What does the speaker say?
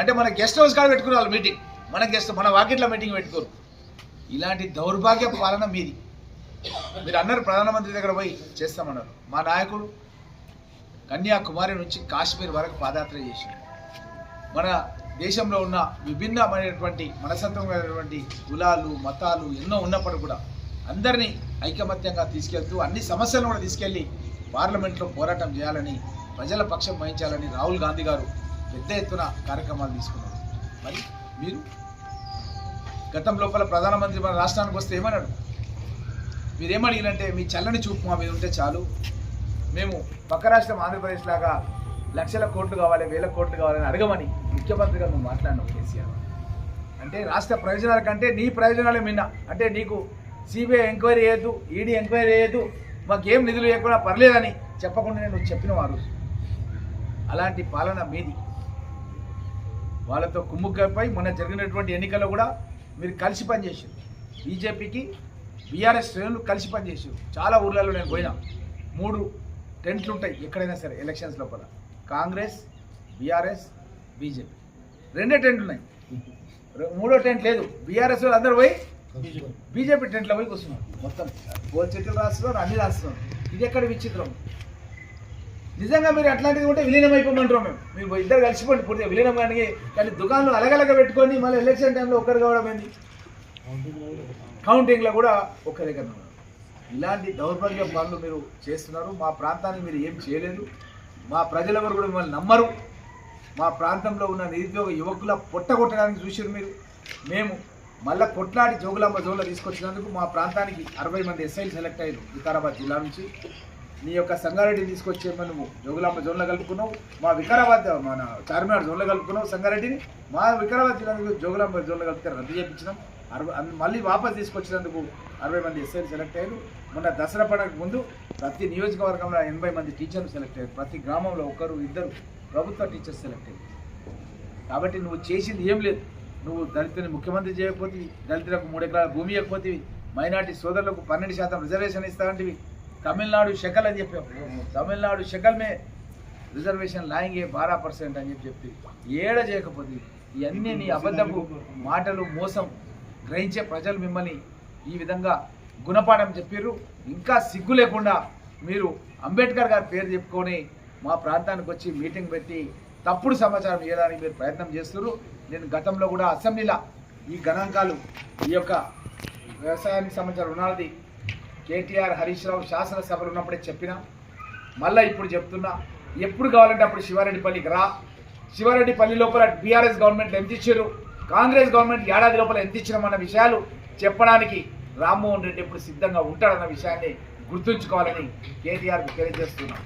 అంటే మన guest house కాడ పెట్టుకుని వాళ్ళు మీటింగ్, మన వాకిట్లో మీటింగ్ పెట్టుకోరు. ఇలాంటి దౌర్భాగ్య పాలన మీది. మీరు అన్నారు ప్రధానమంత్రి దగ్గర పోయి చేస్తామన్నారు. మా నాయకుడు కన్యాకుమారి నుంచి కాశ్మీర్ వరకు పాదయాత్ర చేశారు. మన దేశంలో ఉన్న విభిన్నమైనటువంటి మనస్తత్వమైనటువంటి కులాలు మతాలు ఎన్నో ఉన్నప్పుడు కూడా అందరినీ ఐకమత్యంగా తీసుకెళ్తూ అన్ని సమస్యలను కూడా తీసుకెళ్లి పార్లమెంట్లో పోరాటం చేయాలని, ప్రజల పక్షం వహించాలని రాహుల్ గాంధీ గారు పెద్ద ఎత్తున కార్యక్రమాలు తీసుకున్నారు. మరి మీరు గతం లోపల ప్రధానమంత్రి మన రాష్ట్రానికి వస్తే ఏమన్నాడు? మీరేమడిగినంటే మీ చల్లని చూపు మా మీద ఉంటే చాలు, మేము పక్క రాష్ట్రం ఆంధ్రప్రదేశ్ లాగా లక్షల కోట్లు కావాలి, వేల కోట్లు కావాలని అడగమని ముఖ్యమంత్రిగా నువ్వు మాట్లాడినావు కేసీఆర్. అంటే రాష్ట్ర ప్రయోజనాల కంటే నీ ప్రయోజనాలే మిన్న. అంటే నీకు సిబిఐ ఎంక్వైరీ చేయొద్దు, ఈడీ ఎంక్వైరీ చేయొద్దు, మాకేం నిధులు లేకుండా పర్లేదని చెప్పకుండా నేను చెప్పిన వారు. అలాంటి పాలన మీది. వాళ్ళతో కుమ్ముక్కపై మొన్న జరిగినటువంటి ఎన్నికల్లో కూడా మీరు కలిసి పనిచేసారు. బీజేపీకి బీఆర్ఎస్ శ్రేణులు కలిసి పనిచేసారు. చాలా ఊర్లలో నేను పోయినా, 3 టెంట్లు ఉంటాయి ఎక్కడైనా సరే ఎలక్షన్స్ లోపల. కాంగ్రెస్, బీఆర్ఎస్, బీజేపీ 2 టెంట్లు ఉన్నాయి. 3వ టెంట్ లేదు. బీఆర్ఎస్ వాళ్ళు అందరూ పోయి బీజేపీ టెంట్లో పోయి కూర్చున్నారు. మొత్తం గోల్ చెట్లు రాస్తున్నారు, అన్ని రాస్తున్నారు. ఇది ఎక్కడ విచిత్రం? నిజంగా మీరు అట్లాంటిది ఉంటే విలీనం అయిపోమంటారు. మేము ఇద్దరు కలిసిపోండి పూర్తిగా విలీనం. కానీ దుకాణాలు అలగలగా పెట్టుకొని మళ్ళీ ఎలక్షన్ టైంలో ఒక్కరు కావడం ఏంది? కౌంటింగ్లో కూడా ఒక్క దగ్గర ఉన్నారు. ఇలాంటి దౌర్భాగ్య పనులు మీరు చేస్తున్నారు. మా ప్రాంతాన్ని మీరు ఏం చేయలేదు. మా ప్రజలెవరు కూడా మిమ్మల్ని నమ్మరు. మా ప్రాంతంలో ఉన్న నిరుద్యోగ యువకుల పొట్టగొట్టడానికి చూసారు మీరు. మేము మళ్ళీ కొట్లాడి జోగులాంబ జోన్లో తీసుకొచ్చినందుకు మా ప్రాంతానికి 60 మంది ఎస్ఐలు సెలెక్ట్ అయ్యారు వికారాబాద్ జిల్లా నుంచి. నీ యొక్క సంగారెడ్డిని తీసుకొచ్చేమని నువ్వు జోగులాంబ జోన్లో కలుపుకున్నావు. మా వికారాబాద్ మన చార్మినార్ జోన్లో కలుపుకున్నావు సంగారెడ్డిని. మా వికారాబాద్ జిల్లా జోగులాంబ జోన్లో కలిపితే రద్దు చేయించినాం. మళ్ళీ వాపస్ తీసుకొచ్చినందుకు 60 మంది ఎస్ఐలు సెలెక్ట్ అయ్యారు. మొన్న దసరా పండుగకు ముందు ప్రతి నియోజకవర్గంలో 80 మంది టీచర్లు సెలెక్ట్ అయ్యారు. ప్రతి గ్రామంలో 1-2 ప్రభుత్వ టీచర్స్ సెలెక్ట్ అయ్యారు. కాబట్టి నువ్వు చేసింది ఏం లేదు. నువ్వు దళితుని ముఖ్యమంత్రి చేయకపోతే, దళితులకు 3 ఎకరాల భూమి ఇవ్వకపోతే, మైనార్టీ సోదరులకు 12% రిజర్వేషన్ ఇస్తావంటివి. తమిళనాడు షెకల్ అని చెప్పావు. తమిళనాడు షెకల్ మే రిజర్వేషన్ లాయింగే 12% అని చెప్పి ఏడ చేయకపోతే, ఇవన్నీ నీ అబద్ధపు మాటలు, మోసం గ్రహించే ప్రజలు మిమ్మల్ని ఈ విధంగా గుణపాఠం చెప్పారు. ఇంకా సిగ్గు లేకుండా మీరు అంబేద్కర్ గారి పేరు చెప్పుకొని మా ప్రాంతానికి వచ్చి మీటింగ్ పెట్టి తప్పుడు సమాచారం ఇవ్వడానికి మీరు ప్రయత్నం చేస్తున్నారు. నేను గతంలో కూడా అసెంబ్లీలో ఈ గణాంకాలు, ఈ యొక్క వ్యవసాయానికి సంబంధించిన రుణాలది కేటీఆర్, హరీష్ రావు శాసనసభలు ఉన్నప్పుడే చెప్పినా, మళ్ళీ ఇప్పుడు చెప్తున్నా. ఎప్పుడు కావాలంటే అప్పుడు శివారెడ్డిపల్లికి రా. శివారెడ్డిపల్లి లోపల బీఆర్ఎస్ గవర్నమెంట్ ఎంత ఇచ్చారు, కాంగ్రెస్ గవర్నమెంట్ ఏడాది లోపల ఎంత ఇచ్చినామన్న విషయాలు చెప్పడానికి రామ్మోహన్ రెడ్డి ఎప్పుడు సిద్ధంగా ఉంటాడన్న విషయాన్ని గుర్తుంచుకోవాలని కేటీఆర్కి తెలియజేస్తున్నాం.